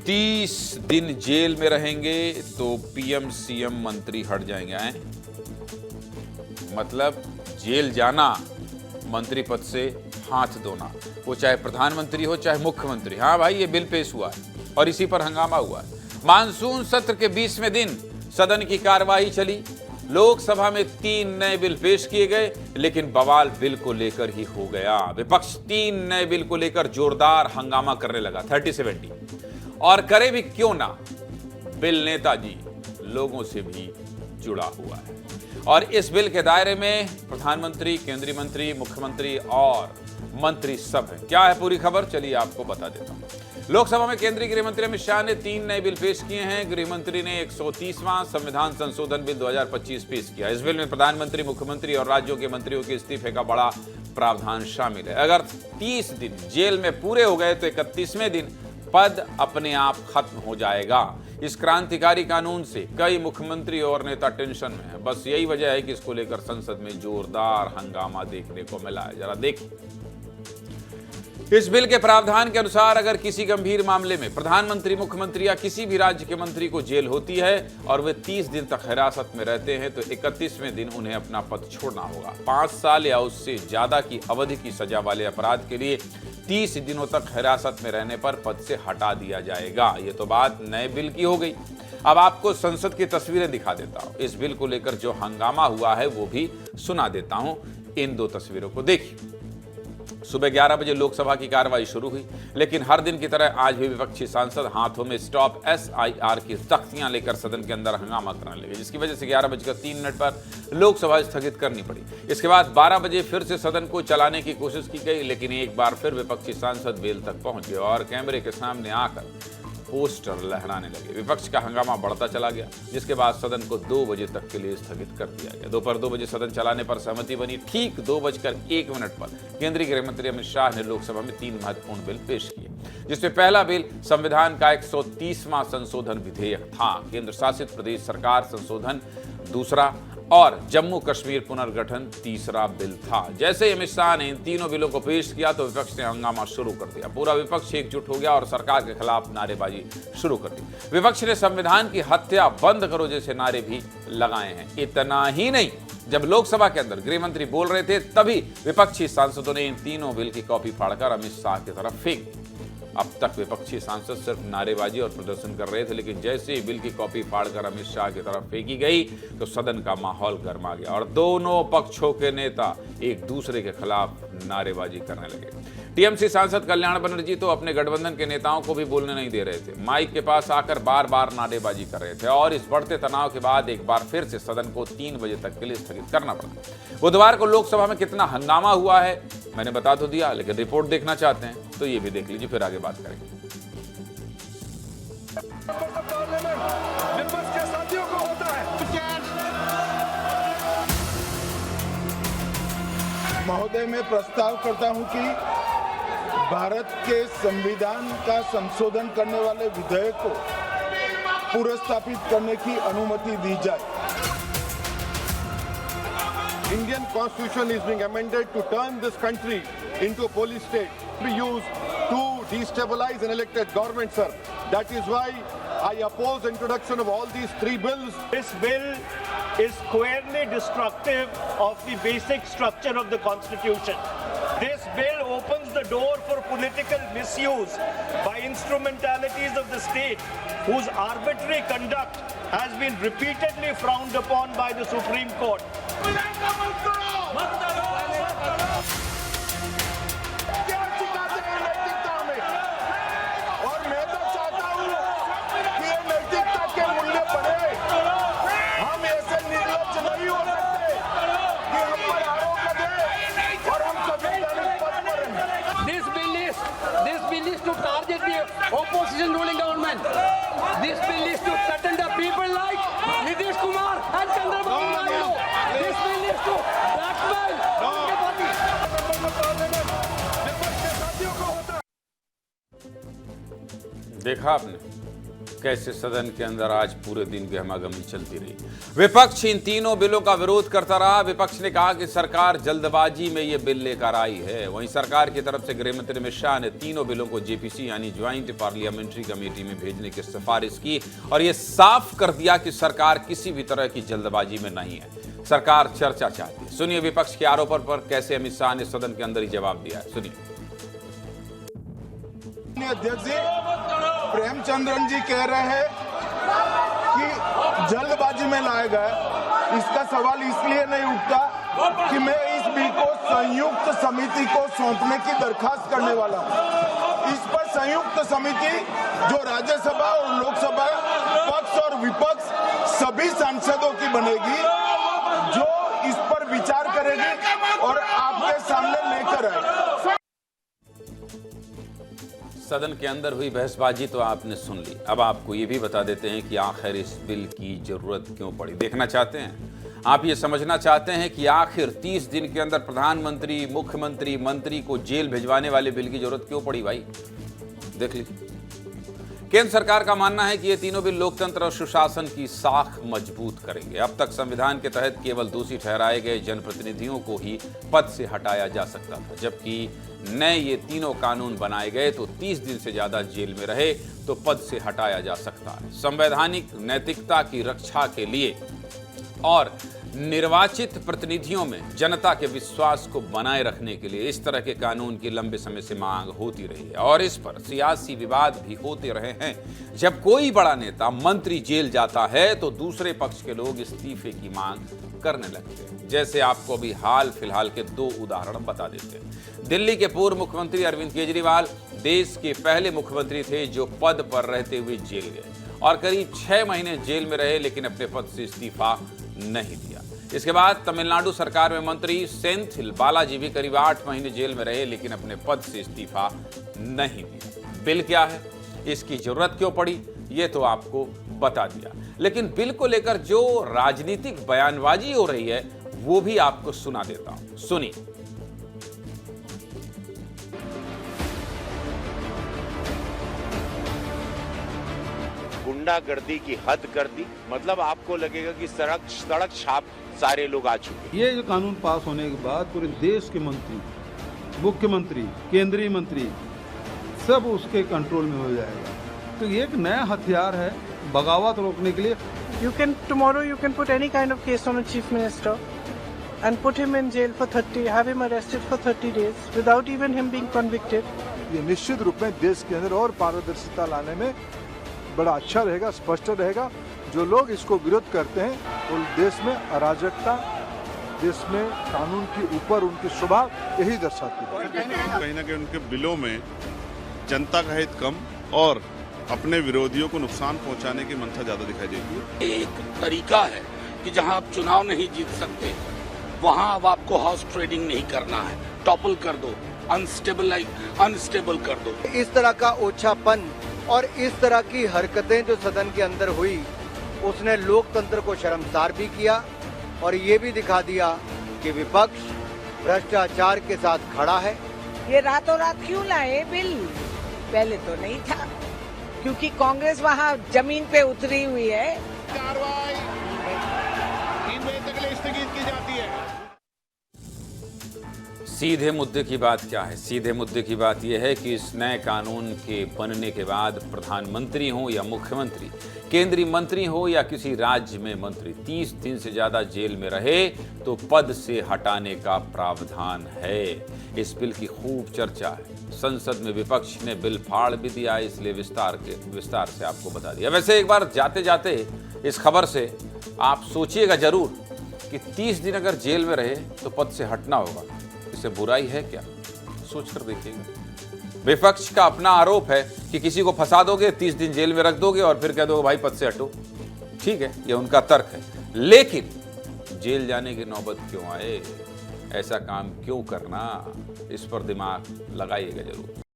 30 दिन जेल में रहेंगे तो पीएम सीएम मंत्री हट जाएंगे। मतलब जेल जाना, मंत्री पद से हाथ धोना, वो चाहे प्रधानमंत्री हो चाहे मुख्यमंत्री। हाँ भाई, ये बिल पेश हुआ है और इसी पर हंगामा हुआ है। मानसून सत्र के 20वें दिन सदन की कार्यवाही चली। लोकसभा में 3 नए बिल पेश किए गए, लेकिन बवाल बिल को लेकर ही हो गया। विपक्ष 3 नए बिल को लेकर जोरदार हंगामा करने लगा, 30-70। और करे भी क्यों ना, बिल नेताजी लोगों से भी जुड़ा हुआ है। और इस बिल के दायरे में प्रधानमंत्री, केंद्रीय मंत्री, मुख्यमंत्री और मंत्री सब हैं। क्या है पूरी खबर, चलिए आपको बता देता हूं। लोकसभा में केंद्रीय गृह मंत्री अमित शाह ने 3 नए बिल पेश किए हैं। गृह मंत्री ने 130वां संविधान संशोधन बिल 2025 पेश किया। इस बिल में प्रधानमंत्री, मुख्यमंत्री और राज्यों के मंत्रियों के इस्तीफे का बड़ा प्रावधान शामिल है। अगर 30 दिन जेल में पूरे हो गए तो 31वें दिन पद अपने आप खत्म हो जाएगा। इस क्रांतिकारी कानून से कई मुख्यमंत्री और नेता टेंशन में हैं। बस यही वजह है कि इसको लेकर संसद में जोरदार हंगामा देखने को मिला है। जरा देखिए, इस बिल के प्रावधान के अनुसार अगर किसी गंभीर मामले में प्रधानमंत्री, मुख्यमंत्री या किसी भी राज्य के मंत्री को जेल होती है और वे 30 दिन तक हिरासत में रहते हैं तो 31वें दिन उन्हें अपना पद छोड़ना होगा। 5 साल या उससे ज्यादा की अवधि की सजा वाले अपराध के लिए 30 दिनों तक हिरासत में रहने पर पद से हटा दिया जाएगा। ये तो बात नए बिल की हो गई। अब आपको संसद की तस्वीरें दिखा देता हूं। इस बिल को लेकर जो हंगामा हुआ है वो भी सुना देता हूं। इन 2 तस्वीरों को देखिए। सुबह 11 बजे लोकसभा की कार्रवाई शुरू हुई, लेकिन हर दिन की तरह आज भी विपक्षी सांसद हाथों में स्टॉप SIR की तख्तियां लेकर सदन के अंदर हंगामा करने लगे, जिसकी वजह से 11:03 पर लोकसभा स्थगित करनी पड़ी। इसके बाद 12 बजे फिर से सदन को चलाने की कोशिश की गई, लेकिन एक बार फिर विपक्षी सांसद वेल तक पहुंच गए और कैमरे के सामने आकर पोस्टर लहराने लगे। विपक्ष का हंगामा बढ़ता चला गया, जिसके बाद सदन को 2 बजे तक के लिए स्थगित कर दिया गया। दोपहर 2 बजे सदन चलाने पर सहमति बनी। ठीक 2:01 पर केंद्रीय गृह मंत्री अमित शाह ने लोकसभा में 3 महत्वपूर्ण बिल पेश किए, जिसमें पहला बिल संविधान का 130वां संशोधन विधेयक था, केंद्र शासित प्रदेश सरकार संशोधन दूसरा और जम्मू कश्मीर पुनर्गठन तीसरा बिल था। जैसे अमित शाह ने इन तीनों बिलों को पेश किया तो विपक्ष ने हंगामा शुरू कर दिया। पूरा विपक्ष एकजुट हो गया और सरकार के खिलाफ नारेबाजी शुरू कर दी। विपक्ष ने संविधान की हत्या बंद करो जैसे नारे भी लगाए हैं। इतना ही नहीं, जब लोकसभा के अंदर गृह मंत्री बोल रहे थे तभी विपक्षी सांसदों ने इन तीनों बिल की कॉपी फाड़कर अमित शाह की तरफ फेंक दी। अब तक विपक्षी सांसद सिर्फ नारेबाजी और प्रदर्शन कर रहे थे, लेकिन जैसे ही बिल की कॉपी फाड़कर अमित शाह की तरफ फेंकी गई तो सदन का माहौल गर्मा गया और दोनों पक्षों के नेता एक दूसरे के खिलाफ नारेबाजी करने लगे। टीएमसी सांसद कल्याण बनर्जी तो अपने गठबंधन के नेताओं को भी बोलने नहीं दे रहे थे। माइक के पास आकर बार बार नारेबाजी कर रहे थे और इस बढ़ते तनाव के बाद एक बार फिर से सदन को 3 बजे तक के लिए स्थगित करना पड़ा। बुधवार को लोकसभा में कितना हंगामा हुआ है मैंने बता तो दिया, लेकिन रिपोर्ट देखना चाहते हैं तो ये भी देख लीजिए, फिर आगे बात करेंगे। महोदय, मैं प्रस्ताव करता हूं कि भारत के संविधान का संशोधन करने वाले विधेयक को पुनर्स्थापित करने की अनुमति दी जाए। Indian Constitution is being amended to turn this country into a police state, to be used to destabilize an elected government, sir. That is why I oppose the introduction of all these 3 bills. This bill is squarely destructive of the basic structure of the Constitution. This bill opens the door for political misuse by instrumentalities of the state whose arbitrary conduct has been repeatedly frowned upon by the Supreme Court. और मैं तो चाहता हूं कि ये नैतिकता के मूल्य पड़े। हम ऐसे निर्लज्ज नहीं हो सकते कि हम पर आरोप लगे और हम संवैधानिक पद पर रहें। This bill is to target the opposition ruling government. This bill is to threaten the people like Nitish Kumar and Chandrababu Naidu. This bill is to blackmail the party. देखा आपने, कैसे सदन के अंदर आज पूरे दिन गहमागहमी चलती रही। विपक्ष इन तीनों बिलों का विरोध करता रहा। विपक्ष ने कहा कि सरकार जल्दबाजी में ये बिल लेकर आई है। वहीं सरकार की तरफ से गृह मंत्री अमित शाह ने तीनों बिलों को जेपीसी यानी ज्वाइंट पार्लियामेंट्री कमेटी में भेजने की सिफारिश की और ये साफ कर दिया कि सरकार किसी भी तरह की जल्दबाजी में नहीं है, सरकार चर्चा चाहती है। सुनिए विपक्ष के आरोपों पर कैसे अमित शाह ने सदन के अंदर ही जवाब दिया है। सुनिए। अध्यक्ष जी, प्रेमचंद्रन जी कह रहे हैं कि जल्दबाजी में लाया गया। इसका सवाल इसलिए नहीं उठता कि मैं इस बिल को संयुक्त समिति को सौंपने की दरखास्त करने वाला हूं। इस पर संयुक्त समिति जो राज्यसभा और लोकसभा पक्ष और विपक्ष सभी सांसदों की बनेगी, जो इस पर विचार करेगी और आपके सामने लेकर आएगी। सदन के अंदर हुई बहसबाजी तो आपने सुन ली। अब आपको ये भी बता देते हैं कि आखिर इस बिल की जरूरत क्यों पड़ी। देखना चाहते हैं आप, ये समझना चाहते हैं कि आखिर 30 दिन के अंदर प्रधानमंत्री, मुख्यमंत्री, मंत्री को जेल भिजवाने वाले बिल की जरूरत क्यों पड़ी भाई? देख लीजिए। केंद्र सरकार का मानना है कि ये तीनों बिल लोकतंत्र और सुशासन की साख मजबूत करेंगे। अब तक संविधान के तहत केवल दोषी ठहराए गए जनप्रतिनिधियों को ही पद से हटाया जा सकता था, जबकि नए ये तीनों कानून बनाए गए तो 30 दिन से ज्यादा जेल में रहे तो पद से हटाया जा सकता है। संवैधानिक नैतिकता की रक्षा के लिए और निर्वाचित प्रतिनिधियों में जनता के विश्वास को बनाए रखने के लिए इस तरह के कानून की लंबे समय से मांग होती रही है और इस पर सियासी विवाद भी होते रहे हैं। जब कोई बड़ा नेता, मंत्री जेल जाता है तो दूसरे पक्ष के लोग इस्तीफे की मांग करने लगते हैं। जैसे आपको अभी हाल फिलहाल के 2 उदाहरण बता देते हैं। दिल्ली के पूर्व मुख्यमंत्री अरविंद केजरीवाल देश के पहले मुख्यमंत्री थे जो पद पर रहते हुए जेल गए और करीब 6 महीने जेल में रहे, लेकिन अपने पद से इस्तीफा नहीं दिया। इसके बाद तमिलनाडु सरकार में मंत्री सेंथिल बालाजी भी करीब 8 महीने जेल में रहे, लेकिन अपने पद से इस्तीफा नहीं दिया। बिल क्या है, इसकी जरूरत क्यों पड़ी, ये तो आपको बता दिया, लेकिन बिल को लेकर जो राजनीतिक बयानबाजी हो रही है वो भी आपको सुना देता हूं। सुनिए। गुंडागर्दी की हद कर दी, मतलब आपको लगेगा कि सड़क छाप सारे लोग आ चुके। ये जो कानून पास होने के बाद पूरे देश के मंत्री, मुख्यमंत्री, केंद्रीय मंत्री सब उसके कंट्रोल में हो जाएगा। तो ये एक नया हथियार है बगावत रोकने के लिए। Tomorrow you can put any kind of case on a chief minister and put him in jail for 30, have him arrested for 30 days without even him being convicted. ये निश्चित रूप में देश के अंदर और पारदर्शिता लाने में बड़ा अच्छा रहेगा, स्पष्ट रहेगा। जो लोग इसको विरोध करते हैं वो देश में अराजकता, देश में कानून के ऊपर उनकी स्वभाव यही दर्शाती है। कहीं ना कहीं उनके बिलों में जनता का हित कम और अपने विरोधियों को नुकसान पहुंचाने की मंशा ज्यादा दिखाई देती है। एक तरीका है कि जहां आप चुनाव नहीं जीत सकते वहां अब आपको हाउस ट्रेडिंग नहीं करना है, टॉपल कर दो, अनस्टेबल कर दो। इस तरह का ओछापन और इस तरह की हरकतें जो सदन के अंदर हुई, उसने लोकतंत्र को शर्मसार भी किया और ये भी दिखा दिया कि विपक्ष भ्रष्टाचार के साथ खड़ा है। ये रातों रात क्यों लाए बिल? पहले तो नहीं था, क्योंकि कांग्रेस वहाँ जमीन पे उतरी हुई है। कार्रवाई 3 बजे तक के लिए स्थगित की जाती है। सीधे मुद्दे की बात क्या है? सीधे मुद्दे की बात यह है कि इस नए कानून के बनने के बाद प्रधानमंत्री हो या मुख्यमंत्री, केंद्रीय मंत्री हो या किसी राज्य में मंत्री, 30 दिन से ज्यादा जेल में रहे तो पद से हटाने का प्रावधान है। इस बिल की खूब चर्चा है। संसद में विपक्ष ने बिल फाड़ भी दिया, इसलिए विस्तार से आपको बता दिया। वैसे एक बार जाते जाते इस खबर से आप सोचिएगा जरूर कि 30 दिन अगर जेल में रहे तो पद से हटना होगा, इससे बुराई है क्या? सोचकर देखिएगा। विपक्ष का अपना आरोप है कि किसी को फंसा दोगे, 30 दिन जेल में रख दोगे और फिर कह दोगे भाई पद से हटो। ठीक है, ये उनका तर्क है, लेकिन जेल जाने की नौबत क्यों आए? ऐसा काम क्यों करना? इस पर दिमाग लगाइएगा जरूर।